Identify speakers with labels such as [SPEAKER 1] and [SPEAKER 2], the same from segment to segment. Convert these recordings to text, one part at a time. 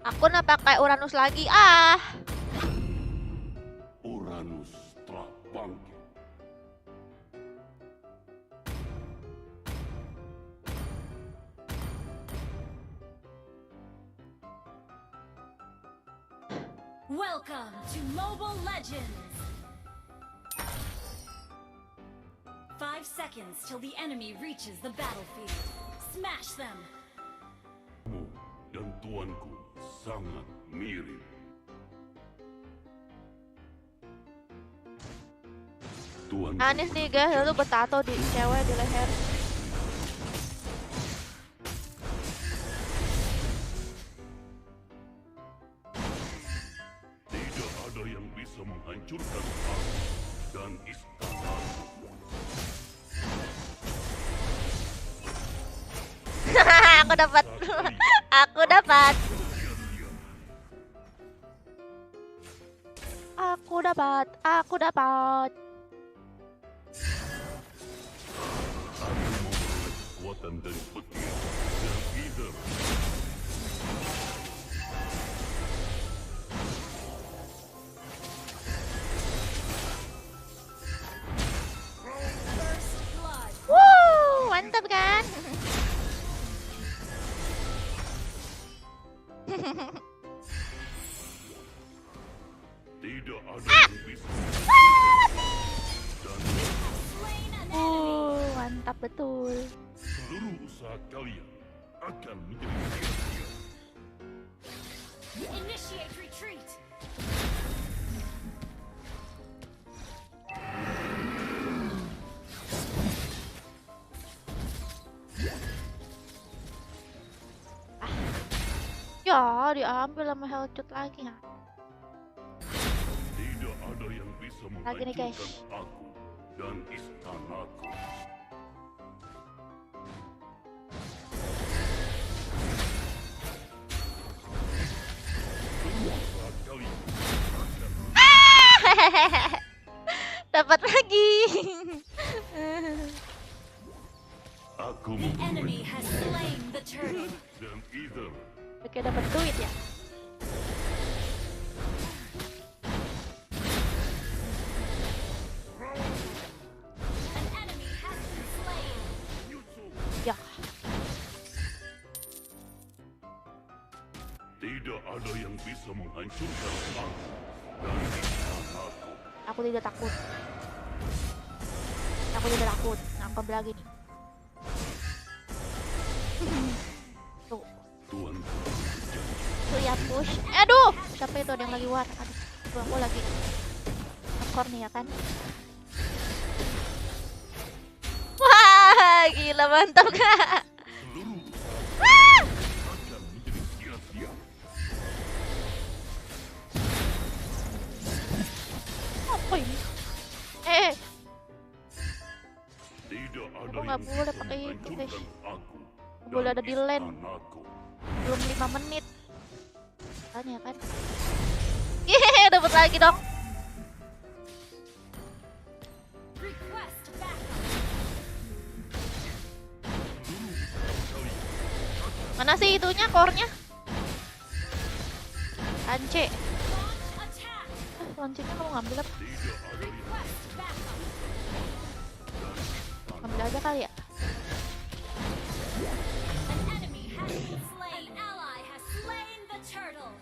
[SPEAKER 1] Aku nak pakai Uranus lagi. Ah.
[SPEAKER 2] Uranus telah bangkit.
[SPEAKER 3] Welcome to Mobile Legends! 5 seconds till the enemy reaches the battlefield. Smash them!
[SPEAKER 2] Kamu dan tuanku sangat mirip. Tuanku
[SPEAKER 1] Anis nih guys, lalu bertato di cewek di leher.
[SPEAKER 2] tidak ada yang bisa menghancurkan aku dan istana.
[SPEAKER 1] Aku dapat. Aku dapat. Aku dapat. Aku dapat.
[SPEAKER 2] Aku memperoleh kekuatan dari petir dan either.
[SPEAKER 3] First blood!
[SPEAKER 1] Wuh, mantap kan?
[SPEAKER 2] Tidak ada yang bisa dan
[SPEAKER 3] Slain an enemy!
[SPEAKER 1] Mantap betul.
[SPEAKER 2] seluruh usaha kalian akan menjadi sia-sia.
[SPEAKER 3] Initiate retreat!
[SPEAKER 1] Ya, diambil sama Hellcut lagi ya.
[SPEAKER 2] Tidak ada yang bisa
[SPEAKER 1] Lagi nih, guys.
[SPEAKER 2] menghancurkan aku dan istanaku. Seluruh usaha kalian akan
[SPEAKER 1] Dapat lagi.
[SPEAKER 2] aku
[SPEAKER 3] The enemy
[SPEAKER 2] memperoleh
[SPEAKER 3] has slain the turtle!
[SPEAKER 2] dan either.
[SPEAKER 1] Oke, dapat duit ya.
[SPEAKER 3] An enemy has been slain!
[SPEAKER 1] Ya,
[SPEAKER 2] Tidak ada yang bisa menghancurkan aku dan istanaku.
[SPEAKER 1] aku tidak takut. Aku tidak takut. Ngangkep lagi nih. Tuh,
[SPEAKER 2] Tuanku
[SPEAKER 1] tuh ya push. Aduh, siapa itu ada yang lagi war? Aduh, tuh aku lagi ngekor nih ya kan. Wah, gila mantap kak.
[SPEAKER 2] seluruh
[SPEAKER 1] Wah,
[SPEAKER 2] usaha akan menjadi sia-sia.
[SPEAKER 1] apa ini?
[SPEAKER 2] Tidak ada
[SPEAKER 1] Aku nggak
[SPEAKER 2] yang
[SPEAKER 1] boleh
[SPEAKER 2] bisa
[SPEAKER 1] pakai itu, guys.
[SPEAKER 2] menghancurkan aku
[SPEAKER 1] Nggak boleh
[SPEAKER 2] dan
[SPEAKER 1] ada di lane.
[SPEAKER 2] istanaku.
[SPEAKER 1] Belum 5 menit. Kan ya kan? Yeay, dapat lagi dong.
[SPEAKER 3] Request backup!
[SPEAKER 1] Mana sih itunya, core-nya? Ance.
[SPEAKER 3] Launch attack!
[SPEAKER 1] Loncengnya kamu ngambil apa?
[SPEAKER 3] Request backup!
[SPEAKER 1] Ngambil aja kali ya.
[SPEAKER 3] An enemy has been slain! An ally has slain the turtle!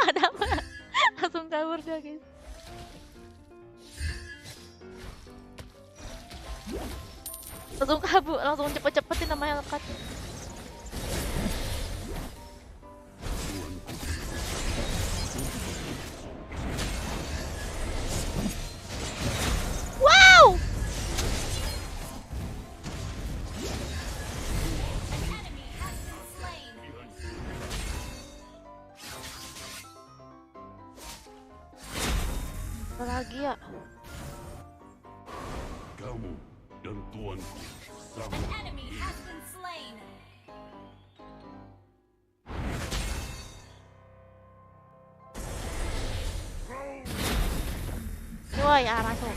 [SPEAKER 1] Ada apa? Langsung kabur dia, guys. Langsung kabur, langsung cepet-cepetin sama Hellcat. Wow!
[SPEAKER 3] An enemy has been slain!
[SPEAKER 1] Apa lagi ya?
[SPEAKER 2] Kamu dan tuanku
[SPEAKER 3] An
[SPEAKER 2] sama.
[SPEAKER 3] enemy has been slain!
[SPEAKER 1] Wah ya masuk.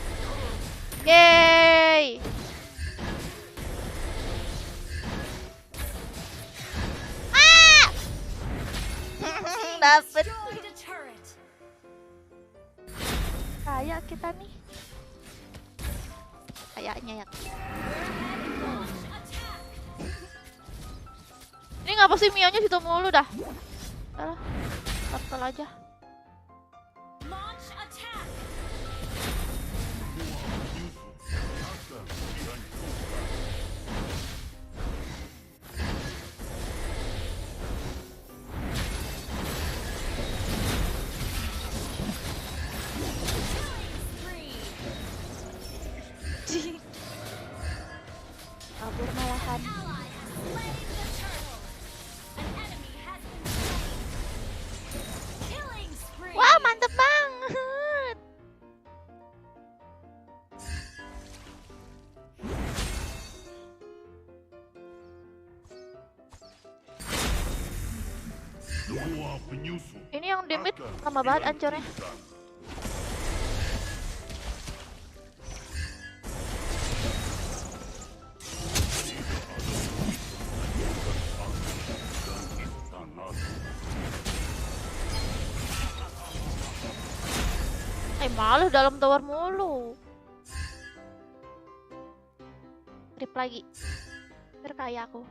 [SPEAKER 1] Yeay! dapet.
[SPEAKER 3] Destroyed a turret.
[SPEAKER 1] Kayak kita nih. Kayaknya ya.
[SPEAKER 3] Launch attack.
[SPEAKER 1] Ini ngapa sih Mionya situ mulu dah? Alah, turtle aja.
[SPEAKER 3] Launch attack. Spree.
[SPEAKER 1] Kabur malahan.
[SPEAKER 3] Ally has slain the turtle. An enemy has been slain. Killing spree.
[SPEAKER 1] Wah, mantep banget.
[SPEAKER 2] Semua penyusup
[SPEAKER 1] Ini yang demit lama banget ancornya. Malah dalam tower mulu. Trip lagi. Biar kayak aku.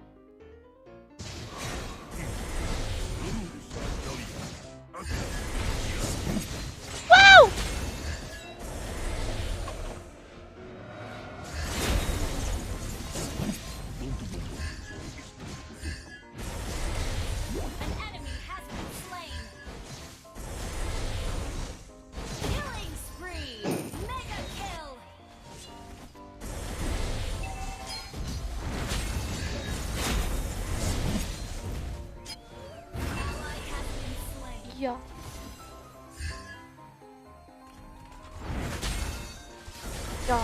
[SPEAKER 1] Wow!
[SPEAKER 3] An enemy has been slain. Killing spree. Mega kill. Ally has been slain.
[SPEAKER 1] Iya. Ya.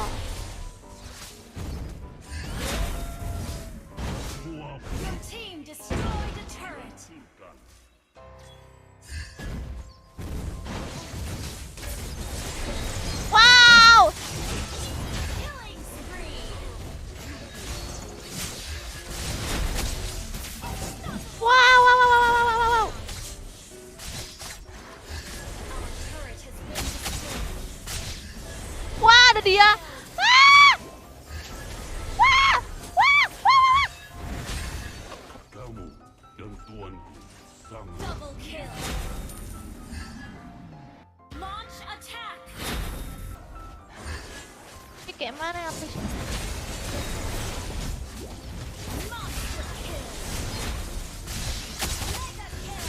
[SPEAKER 3] Your team destroyed a turret.
[SPEAKER 1] Wow!
[SPEAKER 3] Killing spree.
[SPEAKER 1] Wow, wow, wow, wow, wow, wow, wow.
[SPEAKER 3] Our turret has been destroyed.
[SPEAKER 1] Wah, ada dia. Wah! Wah! Wah! Wah!
[SPEAKER 2] Kamu dan tuanku sama.
[SPEAKER 3] Double kill. Launch attack.
[SPEAKER 1] Ini kayak mana ya, please?
[SPEAKER 3] Monster kill. Mega kill.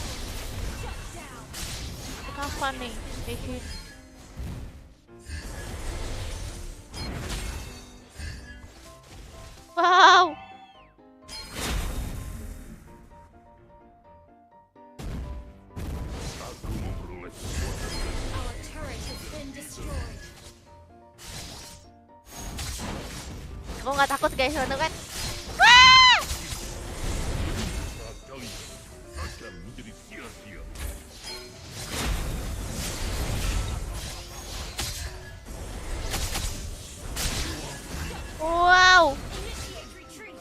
[SPEAKER 3] Shut down.
[SPEAKER 1] Kapan nih? Kayak gini. Wow!
[SPEAKER 2] Aku memperoleh sesuatu
[SPEAKER 3] Our turret has been destroyed.
[SPEAKER 1] Aku nggak takut guys, itu kan? Wah!
[SPEAKER 2] saat kalian akan menjadi sia-sia.
[SPEAKER 1] Wow!
[SPEAKER 3] Initiate retreat.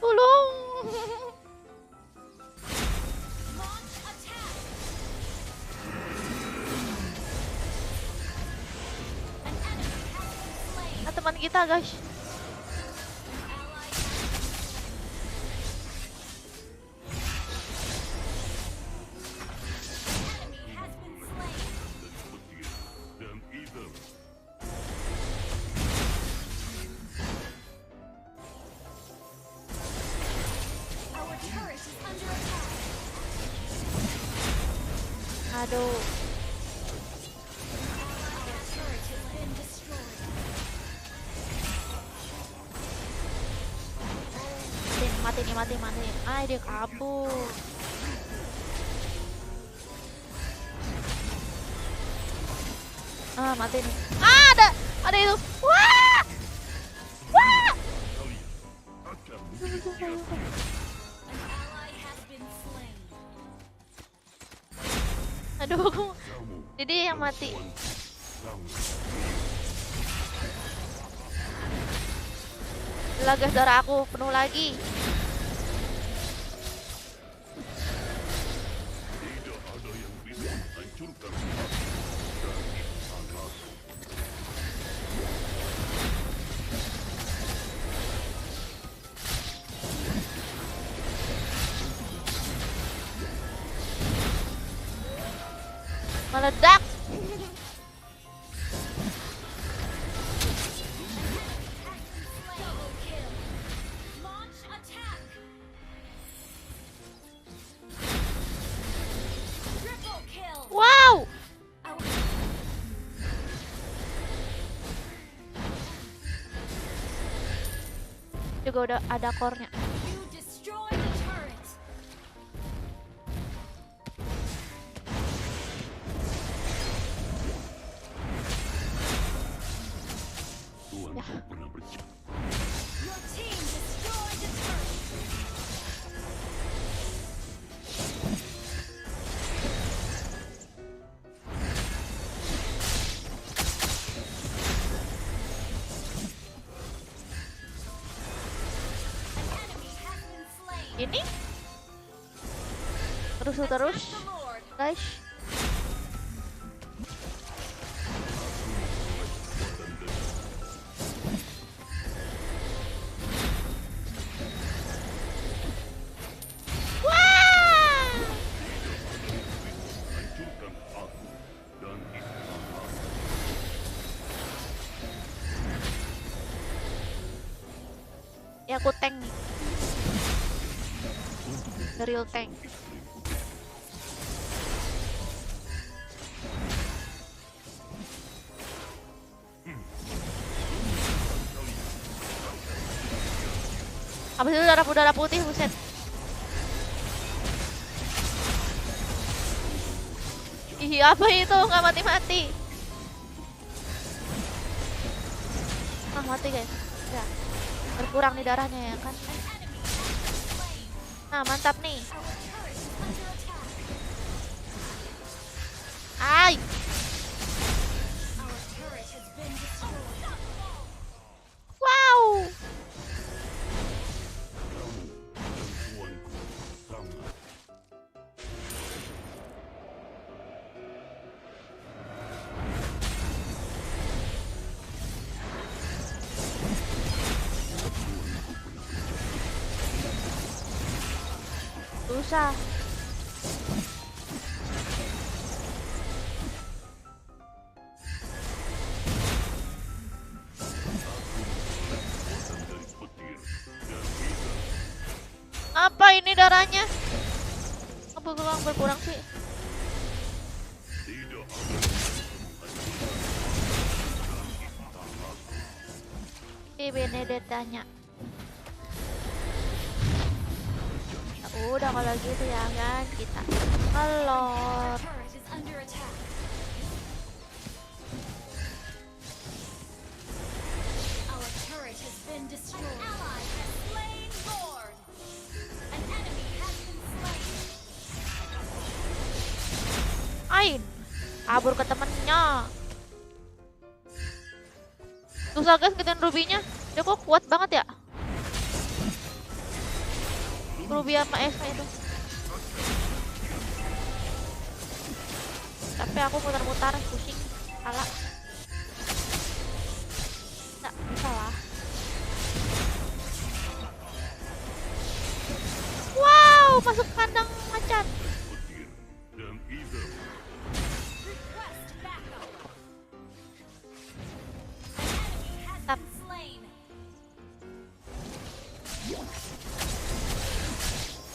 [SPEAKER 1] Tolong!
[SPEAKER 3] Launch attack. An enemy has been slain.
[SPEAKER 1] Nah, teman kita guys.
[SPEAKER 3] Ally enemy has been slain.
[SPEAKER 2] Dan petir dan Ether.
[SPEAKER 3] Our turret is under attack.
[SPEAKER 1] Aduh.
[SPEAKER 3] Our turret has been destroyed.
[SPEAKER 1] Mati nih, mati. Ay, dia kabur. Ah, mati nih. Ah, ada itu. Wah! Wah!
[SPEAKER 2] Kalian akan menjadi sia-sia.
[SPEAKER 3] An ally has been slain.
[SPEAKER 1] Aduh.
[SPEAKER 2] Kamu
[SPEAKER 1] Jadi yang mati.
[SPEAKER 2] tuanku sama.
[SPEAKER 1] Lah guys, darah aku penuh lagi.
[SPEAKER 2] Tidak ada yang bisa
[SPEAKER 1] Meledak.
[SPEAKER 3] Double kill. Launch attack. Triple kill.
[SPEAKER 1] Wow.
[SPEAKER 3] Our
[SPEAKER 1] Juga udah ada core-nya.
[SPEAKER 3] You destroy the turret.
[SPEAKER 2] Tuan
[SPEAKER 1] Ya.
[SPEAKER 2] pernah bercakap.
[SPEAKER 3] Your team destroyed the turret. An enemy has been slain.
[SPEAKER 1] Ini terus
[SPEAKER 3] The Lord.
[SPEAKER 1] guys. Wah!
[SPEAKER 2] Hancurkan aku dan istana.
[SPEAKER 1] Ya aku tank nih. The real tank. Abis itu darah putih, buset. Ih, apa itu? Nggak mati-mati. Ah, mati guys. Ya, berkurang nih darahnya ya kan. Nah, mantap nih. Ay,
[SPEAKER 3] Our turret has been destroyed.
[SPEAKER 1] wow.
[SPEAKER 2] Tuanku sangat
[SPEAKER 1] Susah.
[SPEAKER 2] dari petir dan kita
[SPEAKER 1] Apa ini darahnya? Apa berkurang sih?
[SPEAKER 2] tidak akan bisa menghancurkan
[SPEAKER 1] Benedettanya. Ya udah kalau gitu ya kan kita ngelor.
[SPEAKER 3] Turret is under attack. Our turret has been destroyed. An ally has slain Lord. An enemy has been slain.
[SPEAKER 1] Ain, kabur ke temennya. Susah guys ngetin rubinya. Dia kok kuat banget ya? Ruby sama Esme itu. Tapi aku mutar-mutar pusing. Salah. Nggak bisa lah. Wow, masuk kandang macan.
[SPEAKER 2] petir dan kita
[SPEAKER 3] Request backup. An enemy has
[SPEAKER 1] Tap.
[SPEAKER 3] been slain.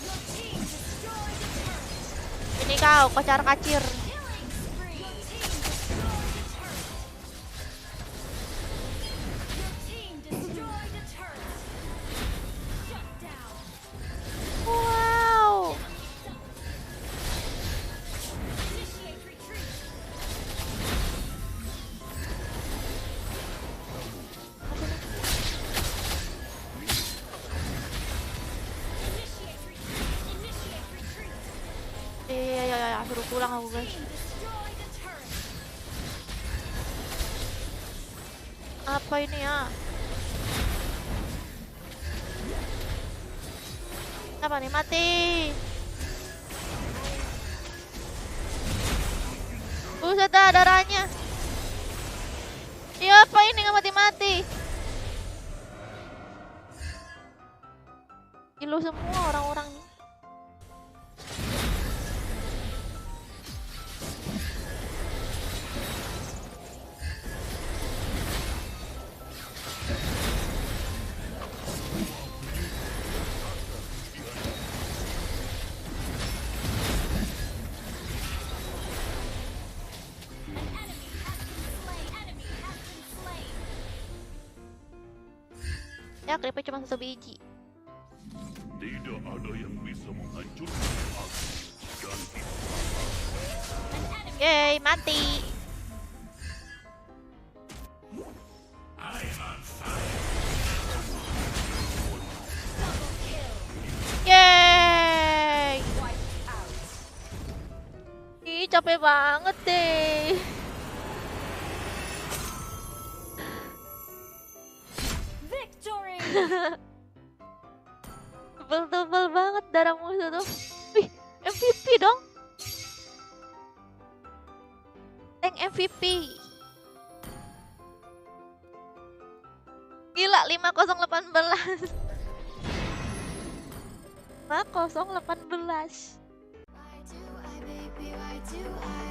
[SPEAKER 3] Your team destroyed the turret.
[SPEAKER 1] Ini kau kocar kacir.
[SPEAKER 3] Killing spree. Your team destroyed the turret. Your team destroyed the turret. Shut down.
[SPEAKER 1] Wow.
[SPEAKER 3] Initiate retreat. Initiate retreat. Initiate retreat.
[SPEAKER 1] Ya, suruh pulang aku guys.
[SPEAKER 3] Team destroyed the turret.
[SPEAKER 1] Apa ini ya? Apa nih mati? Buset dah darahnya. Ya apa ini nggak mati-mati? Ilu semua orang-orang nih. Ya, creepnya cuma 1 biji.
[SPEAKER 2] Tidak ada yang bisa menghancurkan aku. Dan itu
[SPEAKER 1] Yeay, mati. Yeay. Ih, capek banget deh.
[SPEAKER 3] Victory!
[SPEAKER 1] Tebel-tebel banget darah musuh tuh. Wih, MVP dong. Tank MVP. Gila, 5018. 5018.
[SPEAKER 4] Why do I, baby, why do I?